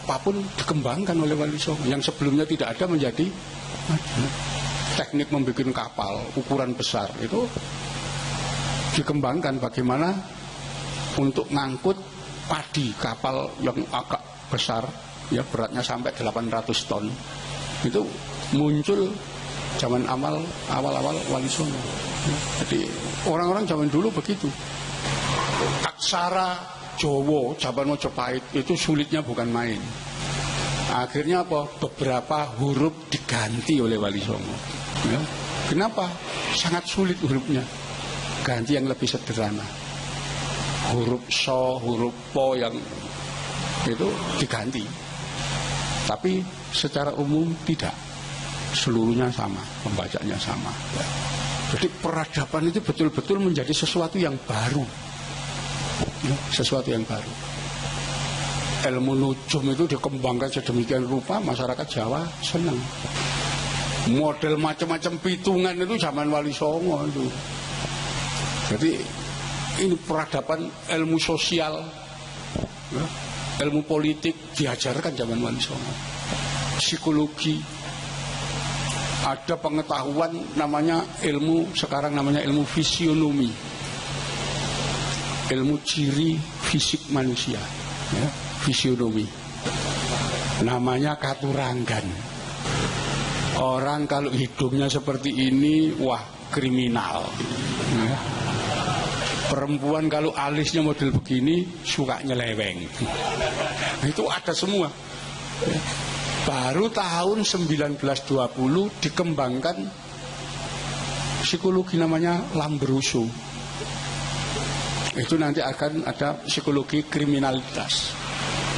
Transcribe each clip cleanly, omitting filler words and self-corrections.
apapun dikembangkan oleh Wali Songo. Yang sebelumnya tidak ada menjadi ada. Teknik membuat kapal ukuran besar itu dikembangkan bagaimana untuk ngangkut padi, kapal yang agak besar ya, beratnya sampai 800 ton. Itu muncul zaman awal-awal Wali Songo. Jadi orang-orang zaman dulu begitu. Aksara Jawa zaman Majapahit itu sulitnya bukan main. Akhirnya apa? Beberapa huruf diganti oleh Wali Songo. Ya. Kenapa? Sangat sulit hurufnya. Ganti yang lebih sederhana. Huruf so, huruf po yang itu diganti. Tapi secara umum tidak. Seluruhnya sama, pembacanya sama. Ya. Jadi peradaban itu betul-betul menjadi sesuatu yang baru. Ya, sesuatu yang baru. Ilmu nujum itu dikembangkan sedemikian rupa, masyarakat Jawa senang. Model macam-macam pitungan itu zaman Wali Songo itu. Jadi ini peradaban ilmu sosial, ya, ilmu politik diajarkan zaman Wali Songo. Psikologi, ada pengetahuan namanya ilmu, sekarang namanya ilmu fisionomi, ilmu ciri fisik manusia, ya, fisionomi. Namanya katuranggan. Orang kalau hidungnya seperti ini, wah kriminal. Ya. Perempuan kalau alisnya model begini, suka nyeleweng. Itu ada semua. Ya. Baru tahun 1920 dikembangkan psikologi namanya Lambruso. Itu nanti akan ada psikologi kriminalitas.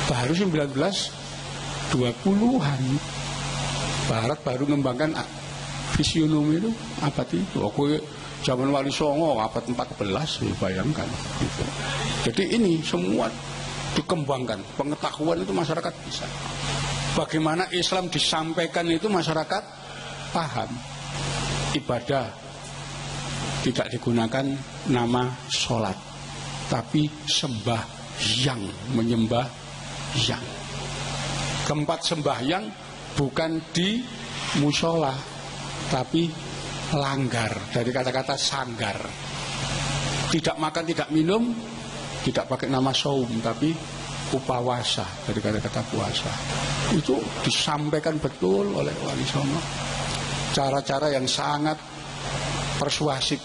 Baru 1920-an Barat baru mengembangkan fisionomi itu abad itu. Aku zaman Wali Songo abad 14, bayangkan. Gitu. Jadi ini semua dikembangkan. Pengetahuan itu masyarakat bisa. Bagaimana Islam disampaikan itu masyarakat paham. Ibadah tidak digunakan nama sholat, tapi sembah yang, menyembah yang. Tempat sembahyang bukan di musola, tapi langgar, dari kata-kata sanggar. Tidak makan, tidak minum, tidak pakai nama saum, tapi upawasa, dari kata-kata puasa. Itu disampaikan betul oleh Wali Songo. Cara-cara yang sangat persuasif,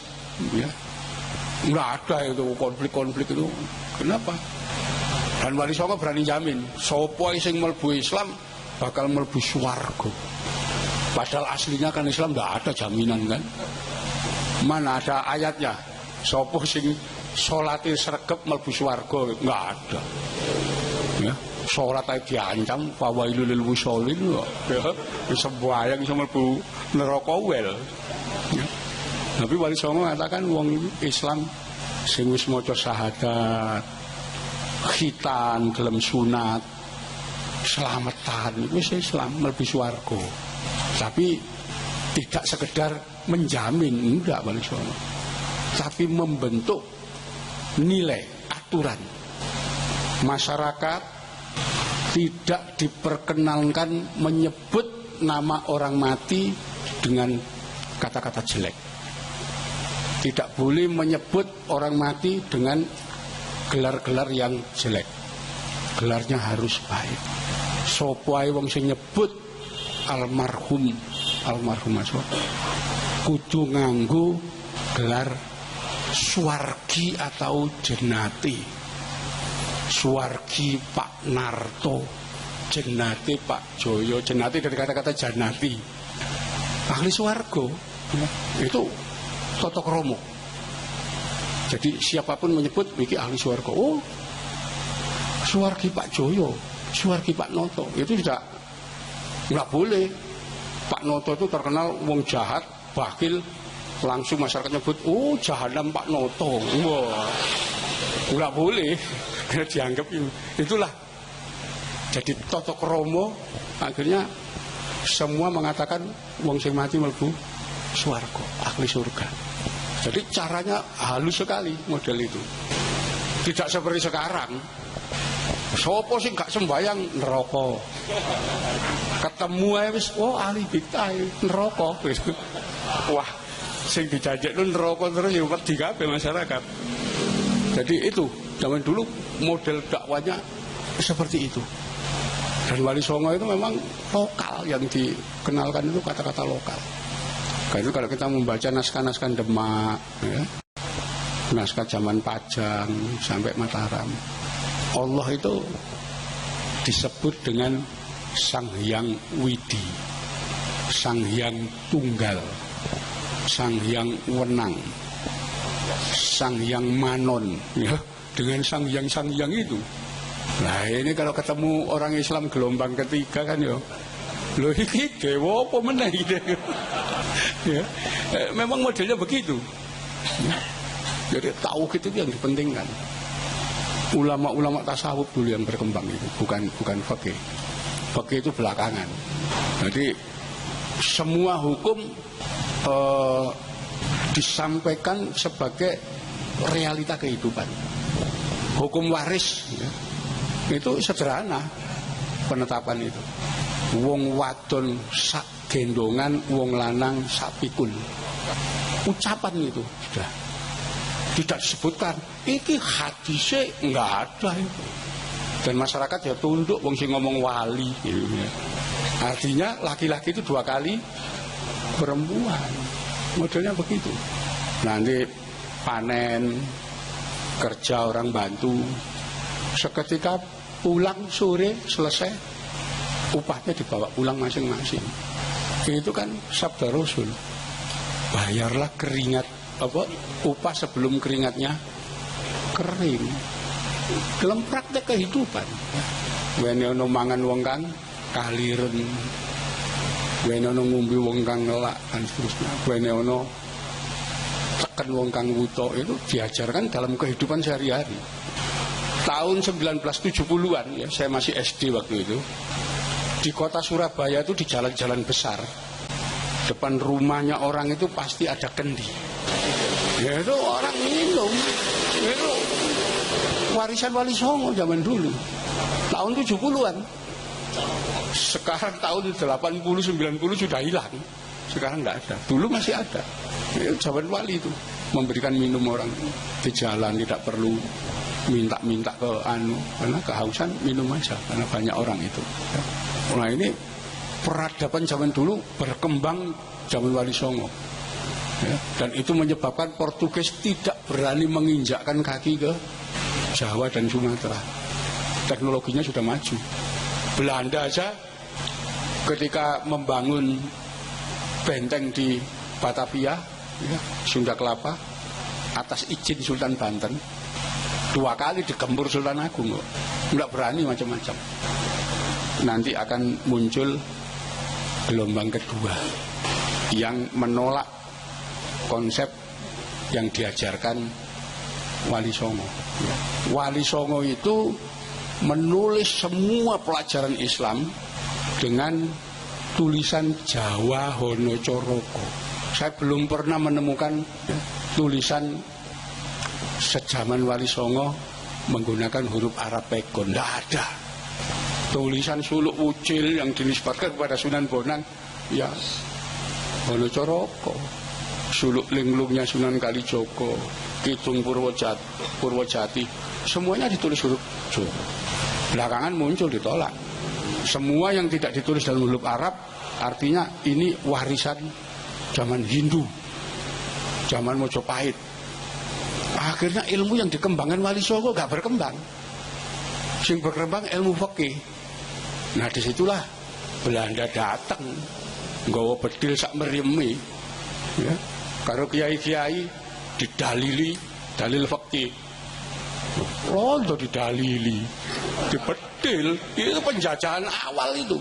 ya. Nggak ada itu konflik-konflik itu. Kenapa? Dan Wali Songo berani jamin, sapa sing mlebu Islam bakal mlebu swarga. Padahal aslinya kan Islam tidak ada jaminan kan. Mana ada ayatnya? Sapa sing salate sregep mlebu swarga? Enggak ada. Ya, salat ae diancam fawailul lil musholin kok. Ya, sembayang iso mlebu neraka wel. Ya. Tapi Wali Songo mengatakan wong Islam sing wis maca syahadat, khitan, gelem sunat, selamatan, wis Islam mlebu swarga. Tapi tidak sekedar menjamin, enggak Wali Songo, tapi membentuk nilai, aturan. Masyarakat tidak diperkenankan menyebut nama orang mati dengan kata-kata jelek. Tidak boleh menyebut orang mati dengan gelar-gelar yang jelek. Gelarnya harus baik. Sopo ae wong sing nyebut almarhum aswa kudu nganggo gelar Suwargi atau Jenati. Suwargi Pak Narto, Jenati Pak Joyo. Jenati dari kata-kata Janati, ahli swarga. Itu tata krama. Jadi siapapun menyebut iki ahli swarga. Oh, Suwargi Pak Joyo, Suwargi Pak Noto, itu nggak boleh. Pak Noto itu terkenal wong jahat, bakil, langsung masyarakat nyebut, oh jahanam Pak Noto. Wah, nggak boleh, karena dianggap itulah. Jadi tata krama, akhirnya semua mengatakan wong sing mati mlebu swarga, ahli surga. Jadi caranya halus sekali model itu. Tidak seperti sekarang. Sopo sing gak sembayang neraka. Ketemu ae wis ahli bid'ah neraka. Wah, sing dijanjekno neraka terus ya wedi kabeh masyarakat. Jadi itu zaman dulu model dakwanya seperti itu. Dan Wali Songo itu memang lokal, yang dikenalkan itu kata-kata lokal. Karena kalau kita membaca naskah-naskah Demak, ya, naskah zaman Pajang sampai Mataram, Allah itu disebut dengan Sang Hyang Widi, Sang Hyang Tunggal, Sang Hyang Wenang, Sang Hyang Manon, ya, dengan Sang Hyang itu. Nah ini kalau ketemu orang Islam gelombang ketiga kan ya, loh ini dewa apa meneh gitu. Ya, memang modelnya begitu. Ya. Jadi tauhid itu yang dipentingkan. Ulama-ulama tasawuf dulu yang berkembang itu, bukan fikih. Fikih itu belakangan. Jadi semua hukum disampaikan sebagai realita kehidupan. Hukum waris ya, itu sederhana penetapan itu. Wong wadon sak gendongan, wong lanang sak pikul. Ucapan itu sudah tidak disebutkan. Iki hadisnya nggak ada itu. Dan masyarakat ya tunduk wong sing ngomong wali gitu, ya. Artinya laki-laki itu 2 kali perempuan. Modelnya begitu. Nanti panen, kerja orang bantu, seketika pulang sore selesai, upahnya dibawa pulang masing-masing. Itu kan sabda Rasul. Bayarlah keringat upah sebelum keringatnya kering. Dalam praktek kehidupan. Wene ono mangan wong kang kaliren, wene ono ngombe wong kang ngelak dan seterusnya. Wene ono tekan wong kang wuta, itu diajarkan dalam kehidupan sehari-hari. Tahun 1970-an ya, saya masih SD waktu itu. Di kota Surabaya itu di jalan-jalan besar, depan rumahnya orang itu pasti ada kendi. Ya itu orang minum. Itu warisan Wali Songo zaman dulu. Tahun 70-an. Sekarang tahun 80 90 sudah hilang. Sekarang enggak ada. Dulu masih ada. Ya, zaman Wali itu memberikan minum orang di jalan, tidak perlu minta ke karena kehausan minum aja karena banyak orang itu. Nah ini peradaban zaman dulu berkembang zaman Wali Songo. Ya, dan itu menyebabkan Portugis tidak berani menginjakkan kaki ke Jawa dan Sumatera. Teknologinya sudah maju. Belanda aja ketika membangun benteng di Batavia, ya, Sunda Kelapa, atas izin Sultan Banten, 2 kali digempur Sultan Agung kok. Nggak berani macam-macam. Nanti akan muncul gelombang kedua yang menolak konsep yang diajarkan Wali Songo. Wali Songo itu menulis semua pelajaran Islam dengan tulisan Jawa Hono Coroko. Saya belum pernah menemukan tulisan sejaman Wali Songo menggunakan huruf Arab Pegon. Tidak ada. Tulisan suluk ucil yang dinisbatkan kepada Sunan Bonang, ya Hono Coroko. Suluk linglungnya Sunan Kalijogo, Kidung Purwojati, semuanya ditulis huruf Jawa. Belakangan muncul ditolak. Semua yang tidak ditulis dalam huruf Arab artinya ini warisan zaman Hindu, zaman Mojopahit. Akhirnya ilmu yang dikembangkan Wali Songo gak berkembang. Sing berkembang ilmu fikih. Nah disitulah Belanda datang, nggawa bedil sak meriemi, ya. Karo kiai-kiai didalili dalil fikih. Rondo didalili, dibedil, itu penjajahan awal itu.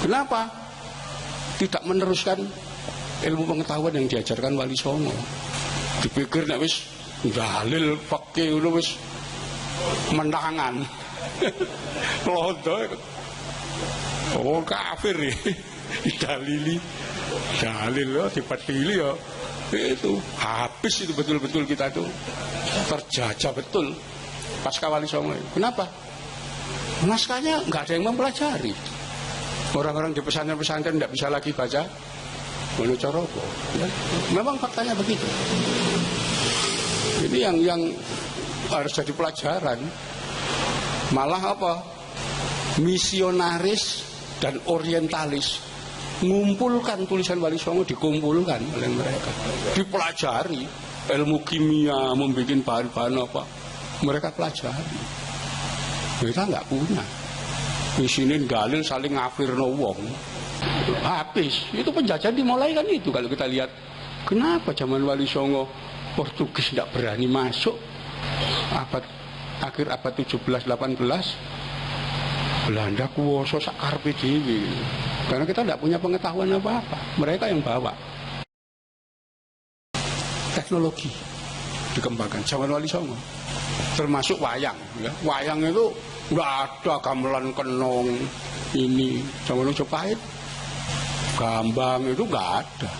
Kenapa? Tidak meneruskan ilmu pengetahuan yang diajarkan Wali Songo. Dipikir nek wis dalil fikih ngono wis menangan. Rondo. Oh kafir ya. Didalili. Dalil loh, dipedili ya. Itu habis itu betul-betul kita itu terjajah betul pasca Wali Songo. Kenapa? naskahnya nggak ada yang mempelajari. Orang-orang di pesantren-pesantren tidak bisa lagi baca Wonocoroko. Ya. Memang faktanya begitu. Ini yang harus jadi pelajaran. Malah apa? Misionaris dan orientalis mengumpulkan tulisan Wali Songo, dikumpulkan oleh mereka, dipelajari ilmu kimia, membuat bahan-bahan apa, mereka pelajari. Kita nggak punya. Di sini galil saling ngafirno wong, habis. Itu penjajahan dimulai kan itu. Kalau kita lihat, kenapa zaman Wali Songo Portugis tidak berani masuk, akhir abad 17-18 Belanda kuwoso sakarpe dhewe. Karena kita tidak punya pengetahuan apa-apa. Mereka yang bawa. Teknologi dikembangkan zaman Wali Songo. Termasuk wayang. Ya. Wayang itu nggak ada gamelan kenong ini. Zaman Majapahit gambang itu nggak ada.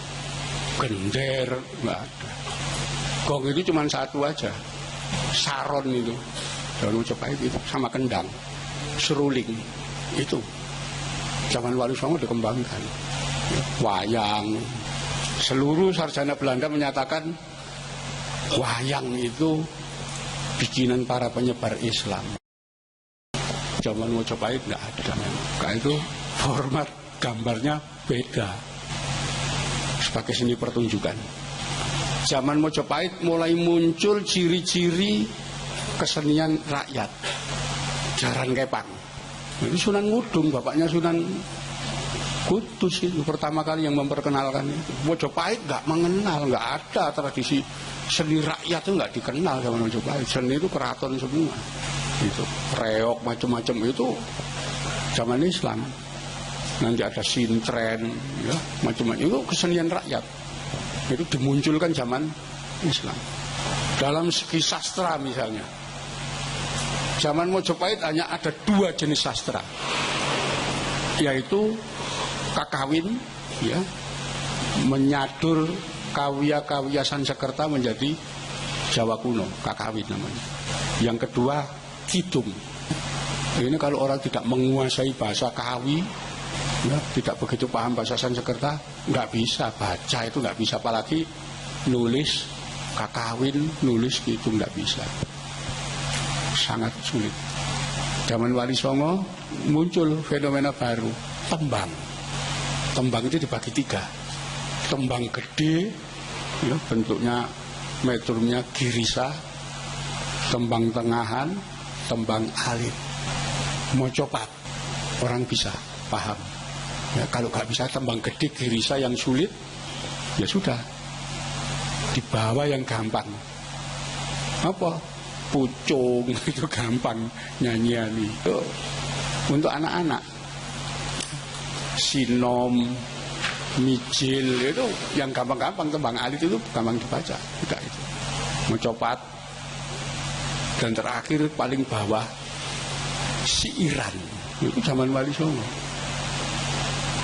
Gender nggak ada. Gong itu cuma satu aja. Saron itu. Zaman Majapahit itu sama kendang. Seruling itu zaman Wali Songo dikembangkan. Wayang, seluruh sarjana Belanda menyatakan wayang itu bikinan para penyebar Islam. Zaman Majapahit nggak ada memang. Karena itu format gambarnya beda sebagai seni pertunjukan. Zaman Majapahit mulai muncul ciri-ciri kesenian rakyat. Jaran Kepang. Itu Sunan Ngudung, bapaknya Sunan Kudus itu pertama kali yang memperkenalkan itu. Majapahit nggak mengenal, nggak ada tradisi seni rakyat itu nggak dikenal sama Majapahit. Seni itu keraton semua. Itu reok macam-macam itu zaman Islam. Nanti ada sintren, ya macam-macam itu kesenian rakyat. Itu dimunculkan zaman Islam. Dalam segi sastra misalnya. Zaman Majapahit hanya ada 2 jenis sastra, yaitu kakawin, ya, menyadur kawya-kawya Sansekerta menjadi Jawa kuno, kakawin namanya. Yang kedua, kidung. Ini kalau orang tidak menguasai bahasa Kawi, ya, tidak begitu paham bahasa Sansekerta, nggak bisa baca itu nggak bisa, apalagi nulis kakawin, nulis kidung nggak bisa. Sangat sulit. Zaman Wali Songo muncul fenomena baru, tembang. Tembang itu dibagi 3. Tembang gede, ya, bentuknya metrumnya girisa, tembang tengahan, tembang alit. Mocopat, orang bisa paham. Ya, kalau nggak bisa tembang gede girisa yang sulit, ya sudah dibawa yang gampang. Apa? Pucung itu gampang nyanyian itu untuk anak-anak. Sinom, mijil itu yang gampang-gampang, tembang alit itu gampang dibaca. Tidak itu. Mencopat dan terakhir paling bawah siiran itu zaman Wali Songo.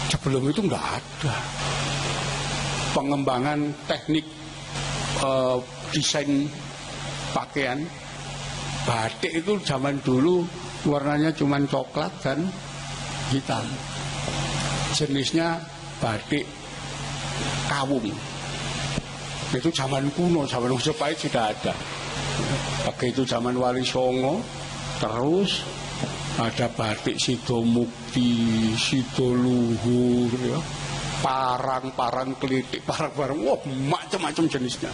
Sebelum itu nggak ada pengembangan teknik desain pakaian. Batik itu zaman dulu warnanya cuma coklat dan hitam. Jenisnya batik kawung. Itu zaman kuno, zaman Majapahit sudah ada. Begitu zaman Wali Songo, terus ada batik Sidomukti, Sidoluhur, ya, parang-parang kelitik, parang-parang, wah macam-macam jenisnya.